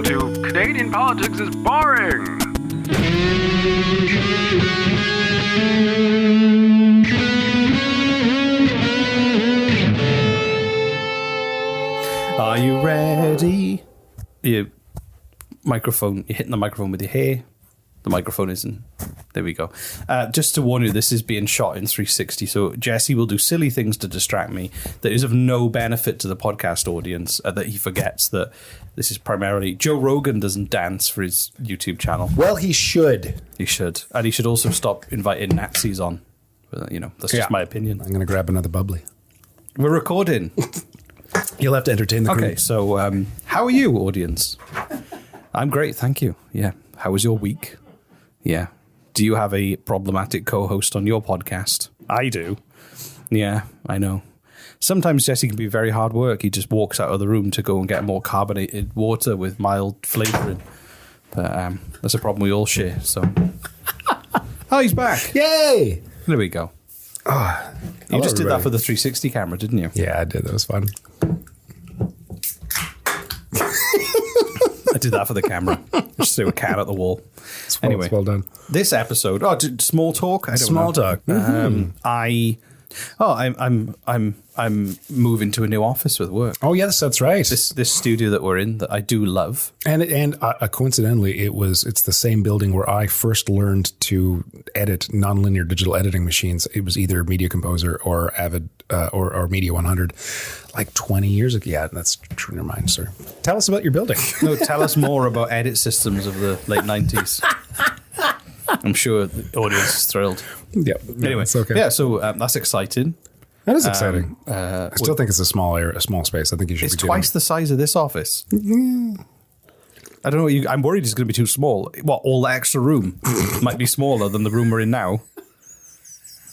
to Canadian Politics is Boring. Are you ready? You're hitting the microphone with your hair. The microphone isn't. There we go. Just to warn you, this is being shot in 360, so Jesse will do silly things to distract me that is of no benefit to the podcast audience, that he forgets that this is primarily... Joe Rogan doesn't dance for his YouTube channel. Well, he should. He should. And he should also stop inviting Nazis on. That's just my opinion. I'm going to grab another bubbly. We're recording. You'll have to entertain the crew. Okay, so how are you, audience? I'm great, thank you. Yeah. How was your week? Yeah. Do you have a problematic co-host on your podcast? I do. Yeah, I know. Sometimes Jesse can be very hard work. He just walks out of the room to go and get more carbonated water with mild flavouring. But that's a problem we all share, so... Oh, he's back. Yay! There we go. You just did that for the 360 camera, didn't you? Yeah, I did. That was fun. I did that for the camama. Just threw a cat at the wall. Anyway, well done. This episode, small talk. I don't know. Talk. I'm moving to a new office with work. Oh yes, that's right. This studio that we're in that I do love, and coincidentally, it's the same building where I first learned to edit nonlinear digital editing machines. It was either Media Composer or Avid or Media 100, like 20 years ago. Yeah, that's true in your mind, sir. Tell us about your building. No, tell us more about edit systems of the late 90s. I'm sure the audience is thrilled. Yeah. Anyway, it's okay. Yeah, so that's exciting. That is exciting. I still think it's a small space. I think you should. It's twice the size of this office. I don't know. I'm worried it's going to be too small. What? All the extra room might be smaller than the room we're in now.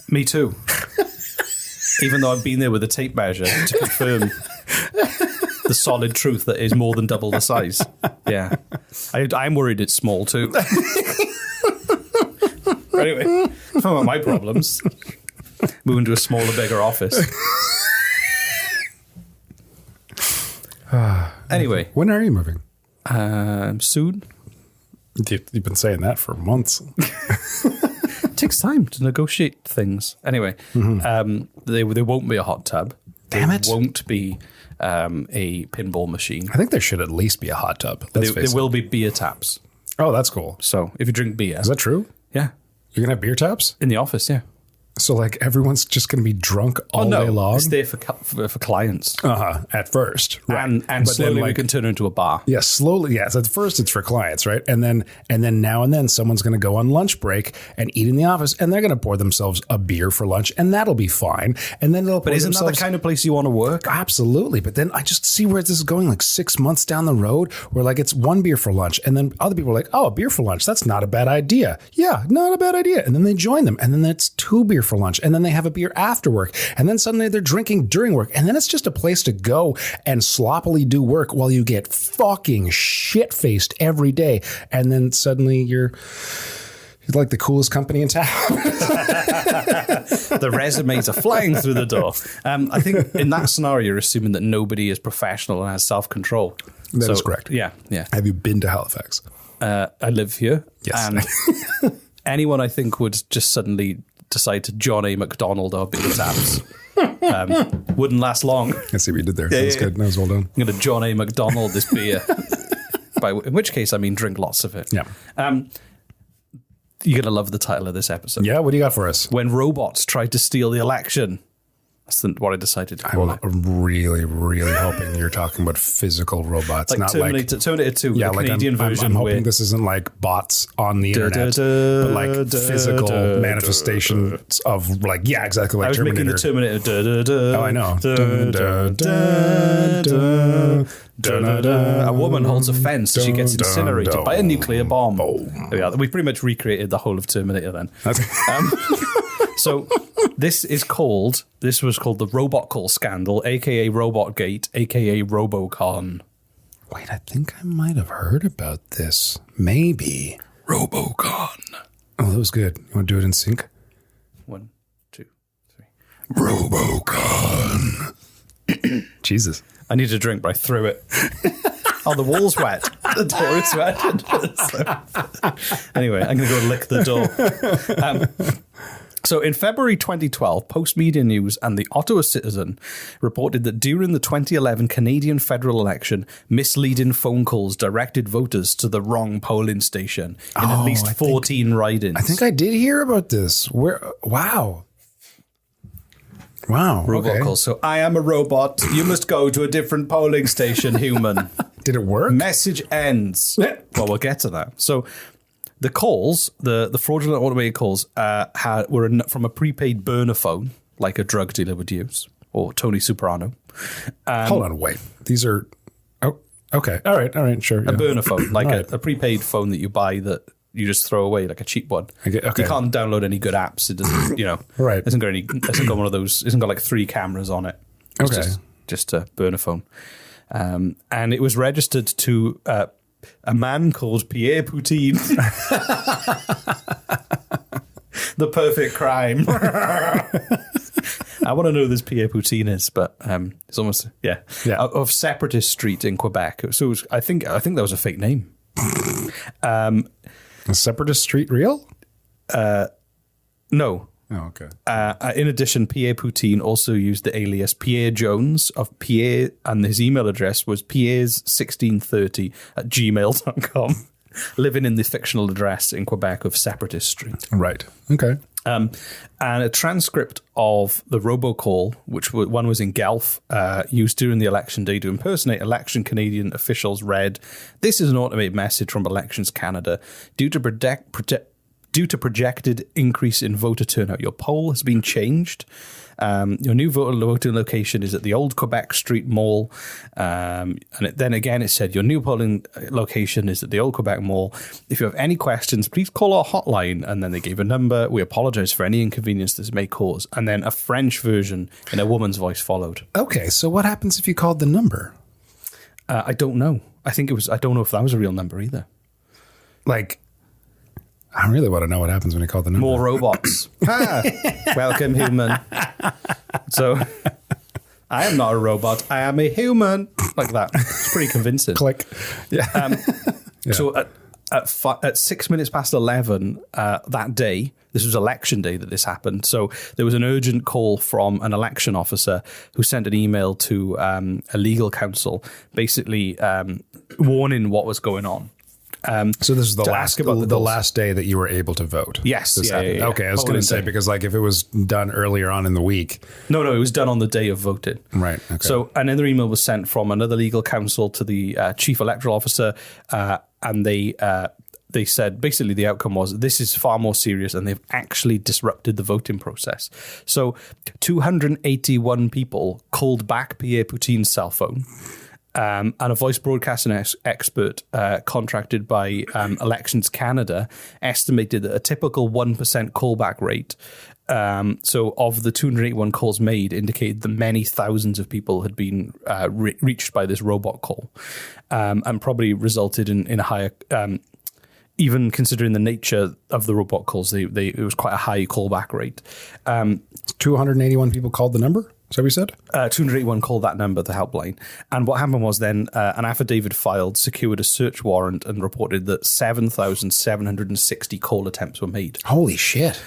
Me too. Even though I've been there with a tape measure to confirm the solid truth that is more than double the size. Yeah, I'm worried it's small too. Anyway, some of my problems. Moving to a smaller, bigger office. Anyway. When are you moving? Soon. You've been saying that for months. It takes time to negotiate things. Anyway, there won't be a hot tub. Damn it. There won't be a pinball machine. I think there should at least be a hot tub. There will be beer taps. Oh, that's cool. So if you drink beer. Is that true? Yeah. You're going to have beer taps? In the office, yeah. So, like, everyone's just going to be drunk all day long? It's there for clients. At first. Right. And slowly we can turn it into a bar. Yeah, slowly. Yeah, so at first it's for clients, right? And then now and then someone's going to go on lunch break and eat in the office, and they're going to pour themselves a beer for lunch, and that'll be fine. And then But isn't that the kind of place you want to work? Absolutely. But then I just see where this is going, like 6 months down the road, where like it's one beer for lunch, and then other people are like, oh, a beer for lunch, that's not a bad idea. Yeah, not a bad idea. And then they join them, and then it's 2 beer for lunch, and then they have a beer after work, and then suddenly they're drinking during work, and then it's just a place to go and sloppily do work while you get fucking shit-faced every day, and then suddenly you're like the coolest company in town. The resumes are flying through the door. I think in that scenario, you're assuming that nobody is professional and has self-control. That is correct. Yeah. Have you been to Halifax? I live here. Yes. And anyone I think would just suddenly decide to John A. McDonald our beer taps. Wouldn't last long. I see what you did there. That was good. That was well done. I'm going to John A. McDonald this beer. In which case, I mean, drink lots of it. Yeah. You're going to love the title of this episode. Yeah, what do you got for us? When robots tried to steal the election. That's what I decided to call it. I'm really, really hoping you're talking about physical robots, like not Terminator 2, yeah, the like Canadian version. I'm hoping this isn't like bots on the internet, but like physical manifestations of like, yeah, exactly like Terminator. I was making the Terminator. Oh, I know. A woman holds a fence, so she gets incinerated by a nuclear bomb. We pretty much recreated the whole of Terminator then. So this was called the Robot Call Scandal, aka Robotgate, aka Robocon. Wait, I think I might have heard about this. Maybe. Robocon. Oh, that was good. You want to do it in sync? 1, 2, 3. Robocon. Jesus. I need a drink, but I threw it. Oh, the wall's wet. The door is red. So, anyway, I'm going to go lick the door. So in February 2012, Post Media News and the Ottawa Citizen reported that during the 2011 Canadian federal election, misleading phone calls directed voters to the wrong polling station in at least 14 write-ins. I think I did hear about this. Wow. Robot calls. So I am a robot. You must go to a different polling station, human. Did it work? Message ends. Well, we'll get to that. So the calls, the fraudulent automated calls, were from a prepaid burner phone, like a drug dealer would use, or Tony Soprano. Hold on, wait. These are... Oh, okay. All right, sure. A burner phone, like a prepaid phone that you buy that you just throw away, like a cheap one. Okay. You can't download any good apps. It doesn't, Right. It hasn't got one of those, it hasn't got like 3 cameras on it. It's just a burner phone. And it was registered to... a man called Pierre Poutine. The perfect crime. I want to know who this Pierre Poutine is, but it's almost of Separatist Street in Quebec. So I think that was a fake name. Separatist Street real? No. Oh, okay. In addition, Pierre Poutine also used the alias Pierre Jones of Pierre, and his email address was pierres1630@gmail.com, living in the fictional address in Quebec of Separatist Street. Right. Okay. And a transcript of the robocall, which one was in Guelph, used during the election day to impersonate election Canadian officials, read, "This is an automated message from Elections Canada. Due to projected increase in voter turnout, your poll has been changed. Your new voting location is at the Old Quebec Street Mall." Then again, it said, "Your new polling location is at the Old Quebec Mall. If you have any questions, please call our hotline." And then they gave a number. "We apologize for any inconvenience this may cause." And then a French version in a woman's voice followed. Okay, so what happens if you called the number? I don't know. I don't know if that was a real number either. Like... I really want to know what happens when you call the number. More robots. Welcome, human. So, I am not a robot. I am a human. Like that. It's pretty convincing. Click. Yeah. So, at 6 minutes past 11 that day, this was election day that this happened. So, there was an urgent call from an election officer who sent an email to a legal counsel, basically warning what was going on. So this is the last day that you were able to vote. Yes. Yeah. Okay, I was going to say, because like if it was done earlier on in the week. No, it was done on the day of voting. Right. Okay. So another email was sent from another legal counsel to the chief electoral officer, and they said basically the outcome was this is far more serious, and they've actually disrupted the voting process. So 281 people called back Pierre Poutine's cell phone. And a voice broadcasting expert contracted by Elections Canada estimated that a typical 1% callback rate, so of the 281 calls made, indicated that many thousands of people had been reached by this robot call, and probably resulted in a higher, even considering the nature of the robot calls, it was quite a high callback rate. 281 people called the number? Is that what you said? 281 called that number, the helpline. And what happened was then an affidavit filed, secured a search warrant, and reported that 7,760 call attempts were made. Holy shit.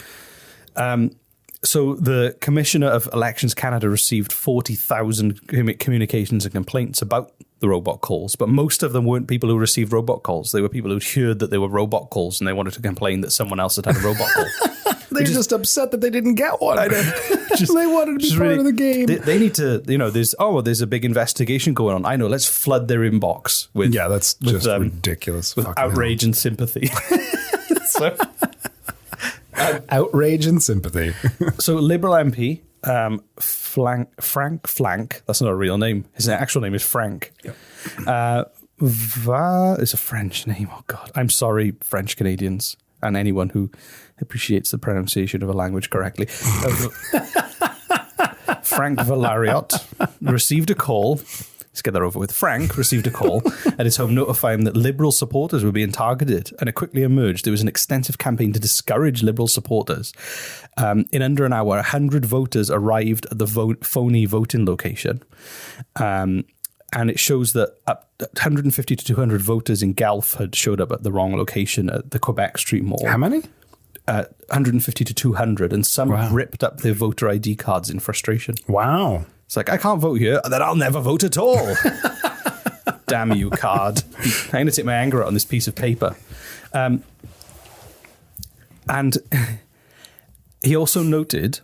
So the Commissioner of Elections Canada received 40,000 communications and complaints about the robot calls, but most of them weren't people who received robot calls. They were people who'd heard that they were robot calls and they wanted to complain that someone else had had a robot call. They're just upset that they didn't get one. I know. They wanted to be part of the game. They need to, there's a big investigation going on. I know, let's flood their inbox with that's just ridiculous. With outrage and sympathy. Outrage and sympathy. So Liberal MP, Frank, that's not a real name. His actual name is Frank. Yep. It's a French name. Oh, God. I'm sorry, French Canadians, and anyone who appreciates the pronunciation of a language correctly. Frank Valariot received a call. Let's get that over with. Frank received a call at his home notifying him that Liberal supporters were being targeted, and it quickly emerged there was an extensive campaign to discourage Liberal supporters. In under an hour, 100 voters arrived at the phony voting location. And it shows that up 150 to 200 voters in Guelph had showed up at the wrong location at the Quebec Street Mall. How many? 150 to 200. And some ripped up their voter ID cards in frustration. Wow. It's like, I can't vote here, then I'll never vote at all. Damn you, card. I'm going to take my anger out on this piece of paper. And he also noted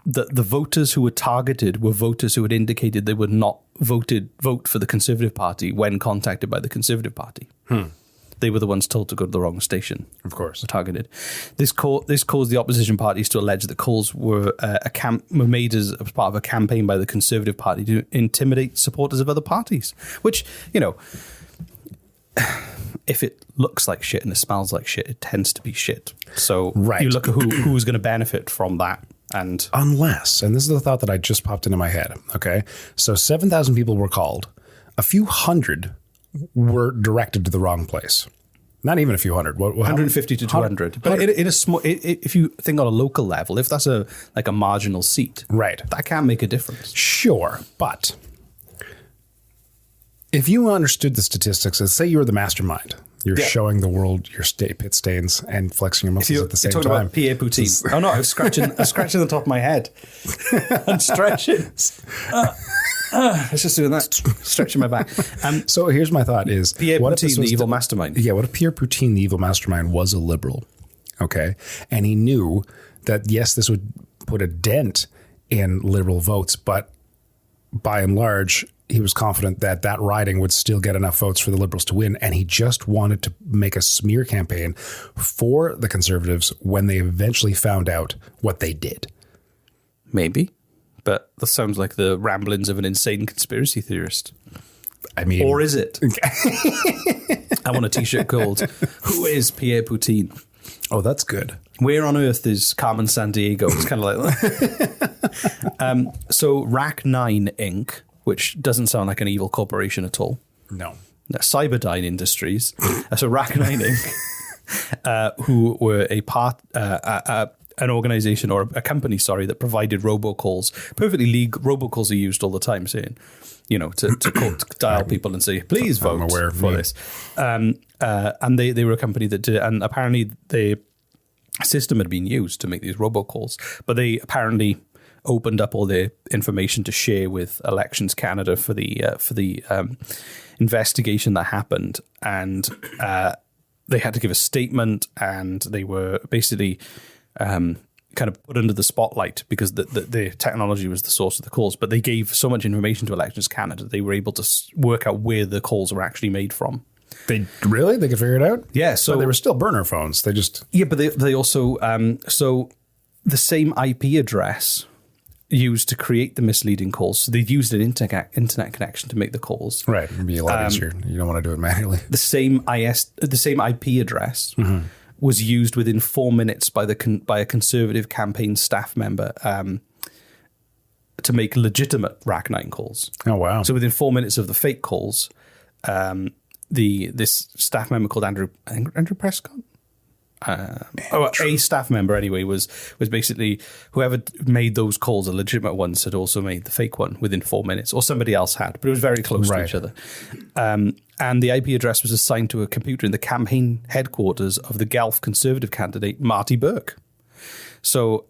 that the voters who were targeted were voters who had indicated they would not vote for the Conservative Party when contacted by the Conservative Party. They were the ones told to go to the wrong station. Of course. Were targeted. This caused the opposition parties to allege that calls were made as part of a campaign by the Conservative Party to intimidate supporters of other parties. Which, you know, if it looks like shit and it smells like shit, it tends to be shit. So you look at who's going to benefit from that. And unless, and this is the thought that I just popped into my head, okay? So 7,000 people were called. A few hundred were directed to the wrong place. Not even a few hundred. 150 to 200. But in a small, if you think on a local level, if that's a marginal seat, right, that can make a difference. Sure, but if you understood the statistics, let's say you were the mastermind, you're showing the world your pit stains and flexing your muscles at the same time. You're talking about Pierre Poutine. Oh no, I was scratching the top of my head and stretching. I was just doing that, stretching my back. So here's my thought is, Pierre Poutine, the evil mastermind. Yeah, what if Pierre Poutine, the evil mastermind, was a liberal? Okay. And he knew that, yes, this would put a dent in liberal votes, but by and large, he was confident that that riding would still get enough votes for the Liberals to win. And he just wanted to make a smear campaign for the Conservatives when they eventually found out what they did. Maybe. But that sounds like the ramblings of an insane conspiracy theorist. I mean... Or is it? I want a t-shirt called, Who is Pierre Poutine? Oh, that's good. Where on earth is Carmen Sandiego? It's kind of like that. So Rack9 Inc., which doesn't sound like an evil corporation at all. No. Cyberdyne Industries. So Rack9 Inc., who were an organization or a company, that provided robocalls. Perfectly legal robocalls are used all the time, saying, you know, to dial people and say, please vote for this. And they were a company that did it. And apparently the system had been used to make these robocalls, but they apparently opened up all their information to share with Elections Canada for the investigation that happened. And they had to give a statement, and they were basically kind of put under the spotlight because the technology was the source of the calls. But they gave so much information to Elections Canada, they were able to work out where the calls were actually made from. They could figure it out? Yeah. So but they were still burner phones. They just... Yeah, but they also... so the same IP address used to create the misleading calls. So they'd used an internet connection to make the calls. Right. It'd be a lot easier. You don't want to do it manually. The same IP address was used within 4 minutes by a Conservative campaign staff member to make legitimate Rack9 calls. Oh, wow. So within 4 minutes of the fake calls, this staff member called Andrew Prescott? A staff member anyway was basically whoever made those calls, the legitimate ones, had also made the fake one within 4 minutes, or somebody else had, but it was very close to each other. And the IP address was assigned to a computer in the campaign headquarters of the Guelph Conservative candidate Marty Burke. So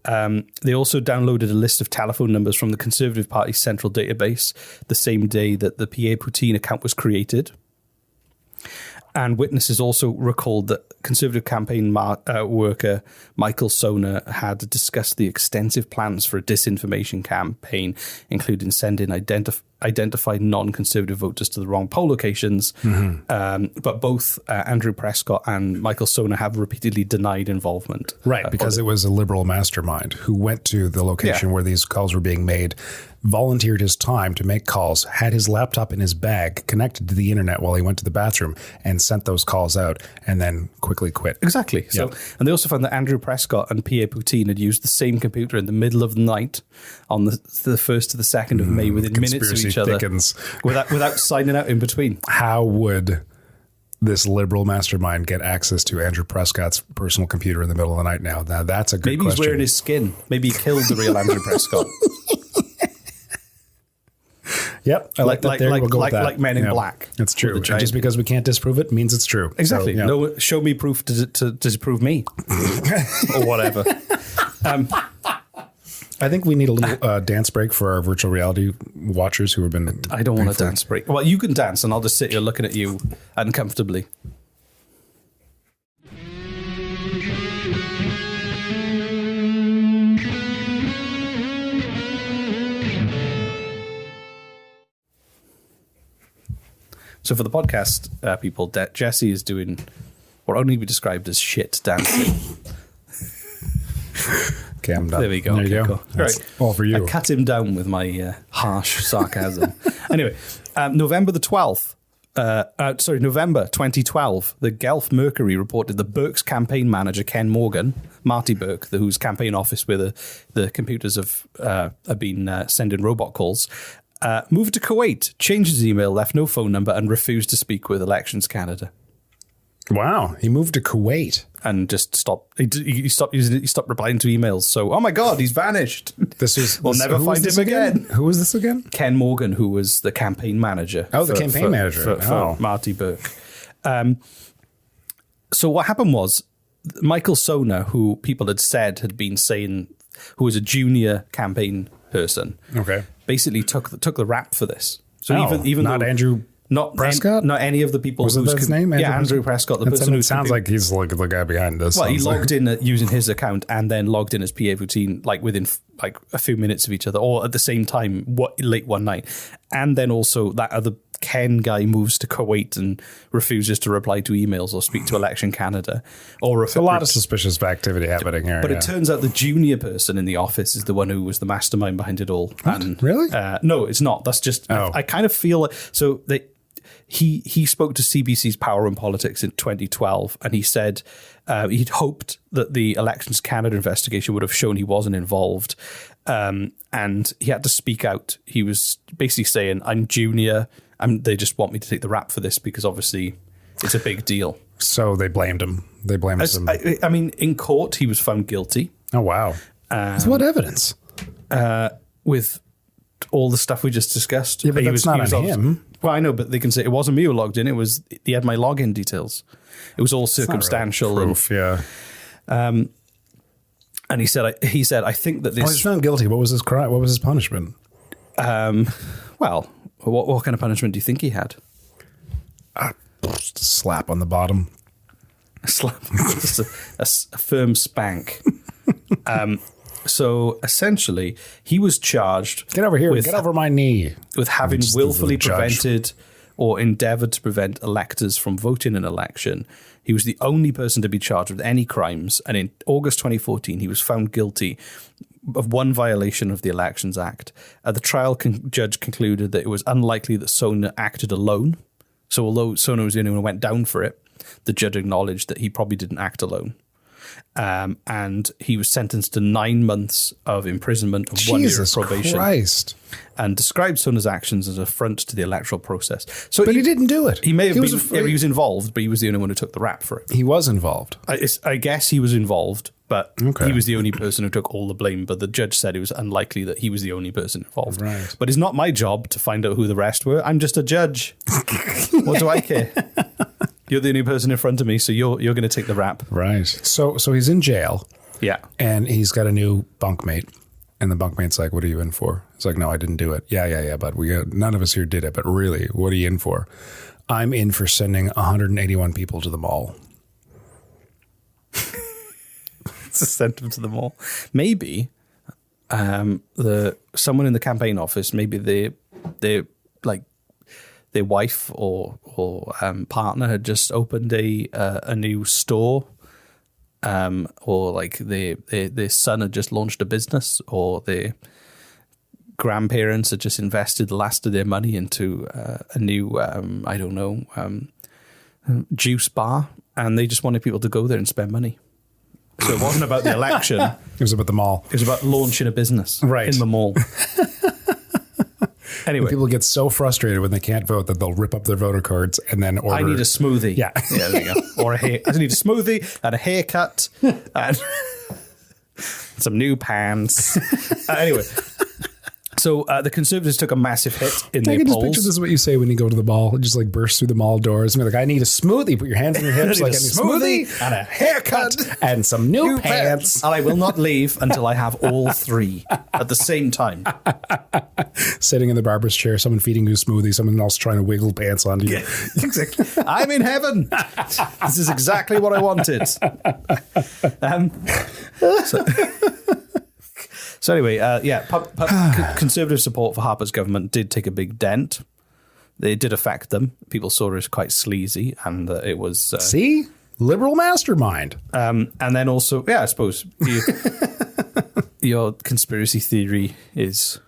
they also downloaded a list of telephone numbers from the Conservative Party's central database the same day that the Pierre Poutine account was created. And witnesses also recalled that Conservative campaign worker Michael Sona had discussed the extensive plans for a disinformation campaign, including sending identified non-Conservative voters to the wrong poll locations. But both Andrew Prescott and Michael Sona have repeatedly denied involvement. Right, because it was a Liberal mastermind who went to the location where these calls were being made, volunteered his time to make calls, had his laptop in his bag, connected to the internet while he went to the bathroom, and sent those calls out, and then quickly quit. Exactly. So, and they also found that Andrew Prescott and Pierre Poutine had used the same computer in the middle of the night on the 1st to the 2nd of May within minutes of each other without signing out in between. How would this Liberal mastermind get access to Andrew Prescott's personal computer in the middle of the night now? Now that's a good question. Maybe he's wearing his skin. Maybe he killed the real Andrew Prescott. Yep, I like that. There, we'll go with that. Like Men in Black. It's true. With the And giant just because we can't disprove it means it's true. Exactly. So, yeah. No, show me proof to disprove me, or whatever. I think we need a little dance break for our virtual reality watchers who have been. I don't want a dance break. Well, you can dance, and I'll just sit here looking at you uncomfortably. So for the podcast people, Jesse is doing what only be described as shit dancing. Okay, I'm done. There we go. There you Okay, go. cool. That's Right. all for you. I cut him down with my harsh sarcasm. Anyway, November the 12th, November 2012, the Guelph Mercury reported the Burke's campaign manager, Ken Morgan, Marty Burke, whose campaign office where the computers have been sending robot calls, moved to Kuwait, changed his email, left no phone number, and refused to speak with Elections Canada. Wow, he moved to Kuwait. And just stopped. He stopped replying to emails. So, oh my God, he's vanished. We'll never find him again. Who was this again? Ken Morgan, who was the campaign manager. Oh, the campaign manager for Marty Burke. So what happened was Michael Sona, who people had said had been saying, who was a junior campaign person, Okay, basically took the rap for this. So even not though, Andrew. Not Prescott? Not any of the people. Was that his name? Andrew Prescott. The person who sounds like he's like the guy behind this. Well, he logged in using his account and then logged in as Pierre Poutine, like within like a few minutes of each other, or at the same time, late one night. And then also that other Ken guy moves to Kuwait and refuses to reply to emails or speak to Election Canada. Or a lot of suspicious activity happening here. But it turns out the junior person in the office is the one who was the mastermind behind it all. What? And, really? No, it's not. That's just I kind of feel like so they. He spoke to CBC's Power and Politics in 2012, and he said he'd hoped that the Elections Canada investigation would have shown he wasn't involved, and he had to speak out. He was basically saying, "I'm junior, and they just want me to take the rap for this because obviously it's a big deal." So they blamed him. They blamed him. I mean, in court, he was found guilty. Oh wow! So what evidence? With all the stuff we just discussed. Yeah, but that's not on him. Well, I know, but they can say it wasn't me who logged in. He had my login details. It was all circumstantial. Really proof, yeah. And he said, I think that this. Well, he's found guilty. What was his crime? What was his punishment? Well, what kind of punishment do you think he had? Just a slap on the bottom. Just a firm spank. So essentially, he was charged. Get over here. Get over my knee. With having willfully prevented or endeavored to prevent electors from voting in an election. He was the only person to be charged with any crimes. And in August 2014, he was found guilty of one violation of the Elections Act. The trial judge concluded that it was unlikely that Sona acted alone. So although Sona was the only one who went down for it, the judge acknowledged that he probably didn't act alone. And he was sentenced to 9 months of imprisonment and 1 year of probation. Christ. And described Sona's actions as an affront to the electoral process. So but he didn't do it. He may have been. He was involved, but he was the only one who took the rap for it. He was involved. I guess he was involved, but he was the only person who took all the blame. But the judge said it was unlikely that he was the only person involved. Right. But it's not my job to find out who the rest were. I'm just a judge. What do I care? You're the only person in front of me, so you're going to take the rap. Right. So he's in jail. Yeah. And he's got a new bunkmate. And the bunkmate's like, what are you in for? He's like, no, I didn't do it. Yeah, but none of us here did it. But really, what are you in for? I'm in for sending 181 people to the mall. It's a send them to the mall. Maybe someone in the campaign office, maybe they like their wife or partner had just opened a new store, or like their son had just launched a business, or their grandparents had just invested the last of their money into a new juice bar, and they just wanted people to go there and spend money. So it wasn't about the election. It was about the mall. It was about launching a business in the mall. Anyway, people get so frustrated when they can't vote that they'll rip up their voter cards and then order. I need a smoothie. Yeah, there you go. Or I need a smoothie and a haircut and some new pants. Anyway, So the Conservatives took a massive hit in I the can just polls. picture this is what you say when you go to the mall. Just like burst through the mall doors and be like, I need a smoothie. Put your hands on your hips like I need a smoothie and a haircut and some new pants. And I will not leave until I have all three at the same time. Sitting in the barber's chair, someone feeding you a smoothie, someone else trying to wiggle pants onto you. Exactly. I'm in heaven. This is exactly what I wanted. So anyway, Conservative support for Harper's government did take a big dent. It did affect them. People saw it as quite sleazy, and it was... See? Liberal mastermind. And then also, I suppose, your conspiracy theory is...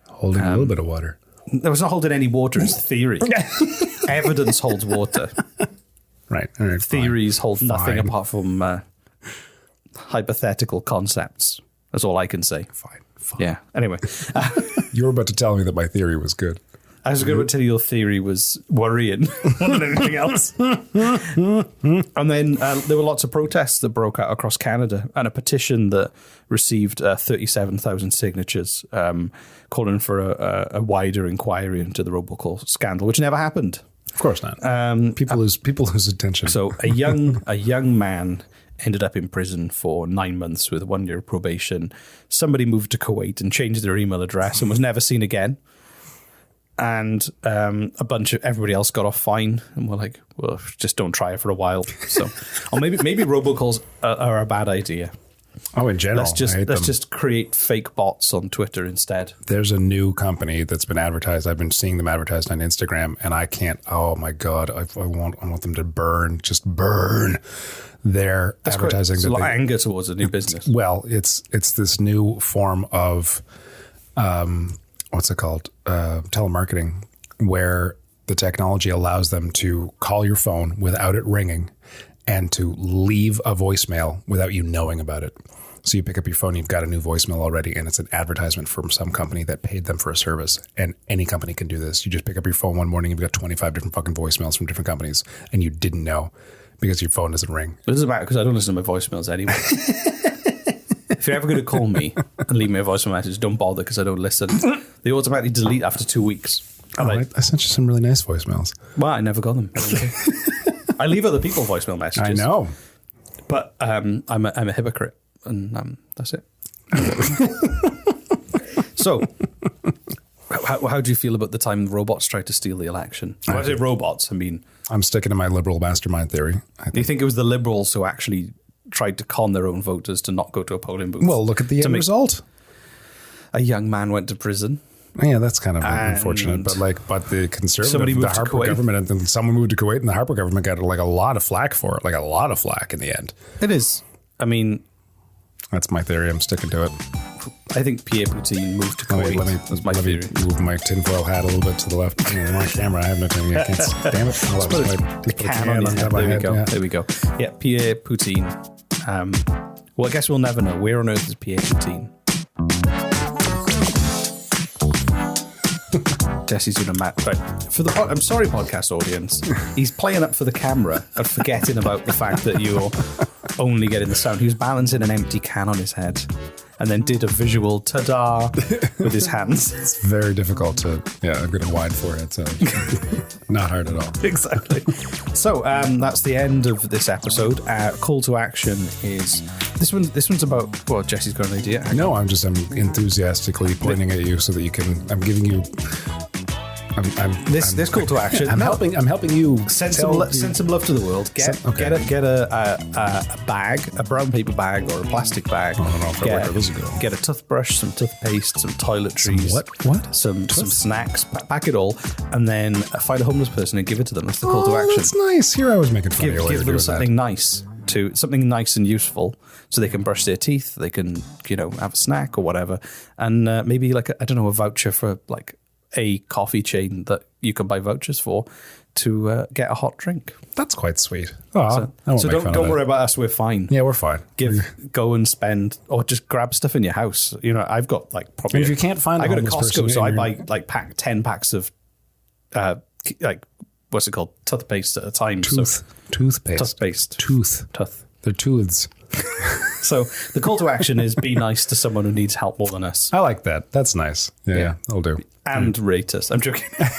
Holding a little bit of water. No, it's not holding any water, it's theory. Evidence holds water. Right. All right, Theories fine. hold nothing Fine. apart from hypothetical concepts. That's all I can say. Fine. Yeah. Anyway, You were about to tell me that my theory was good. I was going to tell you your theory was worrying more than anything else. And then there were lots of protests that broke out across Canada, and a petition that received 37,000 signatures calling for a wider inquiry into the robocall scandal, which never happened. Of course not. People lose attention. So a young man ended up in prison for 9 months with 1 year of probation. Somebody moved to Kuwait and changed their email address and was never seen again. And a bunch of everybody else got off fine, and we're like, well, just don't try it for a while. So, or maybe robocalls are a bad idea. Oh, in general, Let's just create fake bots on Twitter instead. There's a new company that's been advertised. I've been seeing them advertised on Instagram, and I can't. Oh my god, I want them to burn. Just burn. They're advertising. There's a lot of anger towards a new business. Well, it's this new form of what's it called? Telemarketing, where the technology allows them to call your phone without it ringing and to leave a voicemail without you knowing about it. So you pick up your phone, you've got a new voicemail already, and it's an advertisement from some company that paid them for a service. And any company can do this. You just pick up your phone one morning, you've got 25 different fucking voicemails from different companies, and you didn't know because your phone doesn't ring. It doesn't matter because I don't listen to my voicemails anyway. If you're ever going to call me and leave me a voicemail message, don't bother because I don't listen. They automatically delete after 2 weeks. I sent you some really nice voicemails. Well, I never got them. I leave other people voicemail messages. I know. But I'm a hypocrite, and that's it. So, how do you feel about the time robots tried to steal the election? When I say robots, I mean... I'm sticking to my liberal mastermind theory. Do you think it was the Liberals who actually tried to con their own voters to not go to a polling booth? Well, look at the end result. A young man went to prison. Yeah, that's kind of unfortunate. But the conservative, the Harper government, and then someone moved to Kuwait, and the Harper government got like a lot of flack for it, like a lot of flack in the end. It is. I mean, that's my theory. I'm sticking to it. I think Pierre Poutine moved to Kuwait. That's my theory. Move my tinfoil hat a little bit to the left. My camera. I have no time. I can't. Damn it! I'll put a can on his head. There we go. Yeah. There we go. Yeah, Pierre Poutine. Well, I guess we'll never know. Where on earth is Pierre Poutine? Jesse's doing a map. Right. I'm sorry, podcast audience. He's playing up for the camera and forgetting about the fact that you're only getting the sound. He was balancing an empty can on his head and then did a visual ta-da with his hands. It's very difficult to, I've got a wide forehead, so not hard at all. Exactly. So that's the end of this episode. Call to action is this one's about, well, Jesse's got an idea. No, I'm enthusiastically pointing at you so that you can, I'm giving you... This call to action. I'm helping you send some love to the world. Get a bag, a brown paper bag or a plastic bag. Get a toothbrush, some toothpaste, some toiletries. Some snacks. Pack it all, and then find a homeless person and give it to them. That's the call to action. That's nice. Here I was making fun of you. Give them something nice. Something nice and useful, so they can brush their teeth. They can have a snack or whatever, and maybe like a voucher for like a coffee chain that you can buy vouchers for to get a hot drink. That's quite sweet. So don't worry about us. We're fine. Yeah, we're fine. Go and spend, or just grab stuff in your house. I've got like probably. If you can't find, I go to Costco, so I buy like 10 packs of like what's it called, toothpaste at a time. Toothpaste. Toothpaste. Tooth. They're tooths. So the call to action is be nice to someone who needs help more than us. I like that. That's nice. Yeah, that'll do. And rate us. I'm joking. But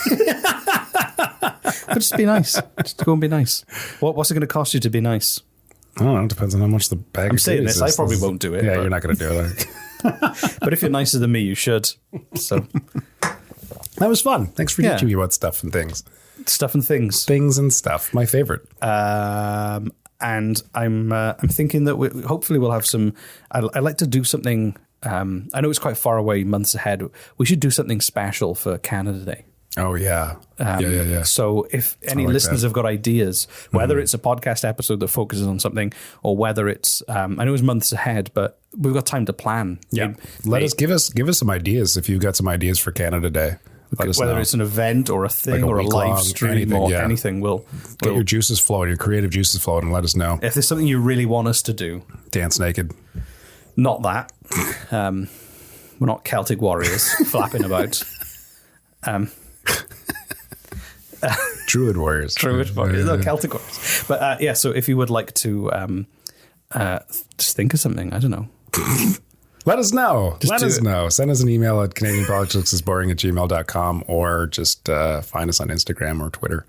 just be nice. Just go and be nice. What's it going to cost you to be nice? I don't know. It depends on how much the bag I'm of saying goodies this. is. I probably won't do it. Yeah, but, you're not going to do it. but if you're nicer than me, you should. So That was fun. Thanks for teaching me about stuff and things. Stuff and things. Things and stuff. My favorite. And I'm thinking that hopefully we'll have some. I like to do something. I know it's quite far away, months ahead. We should do something special for Canada Day. Oh, yeah. Yeah. So if any listeners have got ideas, whether it's a podcast episode that focuses on something or whether it's, I know it's months ahead, but we've got time to plan. Yeah. Give us some ideas if you've got some ideas for Canada Day. Let us Whether know. it's an event or a thing Like or a live week-long, stream anything, we'll get your juices flowing, your creative juices flowing, and let us know. if there's something you really want us to do. Dance naked. Not that. We're not Celtic warriors flapping about. Druid warriors. Druid warriors, no, Celtic warriors. But so if you would like to just think of something, I don't know. Let us know. Let us it. know. Send us an email at CanadianPoliticsIsBoring@gmail.com or just find us on Instagram or Twitter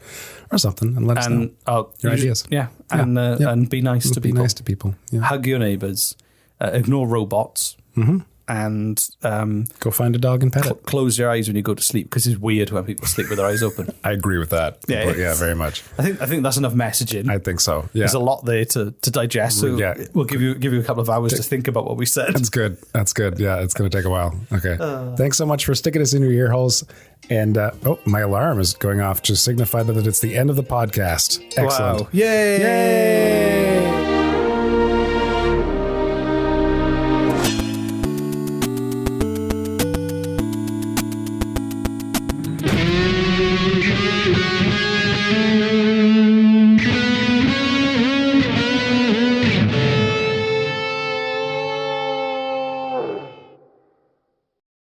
or something and let us know your ideas. Yeah. And be nice to Be people. nice to people. Yeah. Hug your neighbors. Ignore robots. And Go find a dog and pet it. close your eyes when you go to sleep because it's weird when people sleep with their eyes open. I agree with that. Yeah, Very much. I think that's enough messaging. I think so. Yeah. There's a lot there to digest. So we'll give you a couple of hours to think about what we said. That's good. Yeah, it's going to take a while. Okay. Thanks so much for sticking us in your ear holes. And my alarm is going off to signify that it's the end of the podcast. Excellent. Wow. Yay!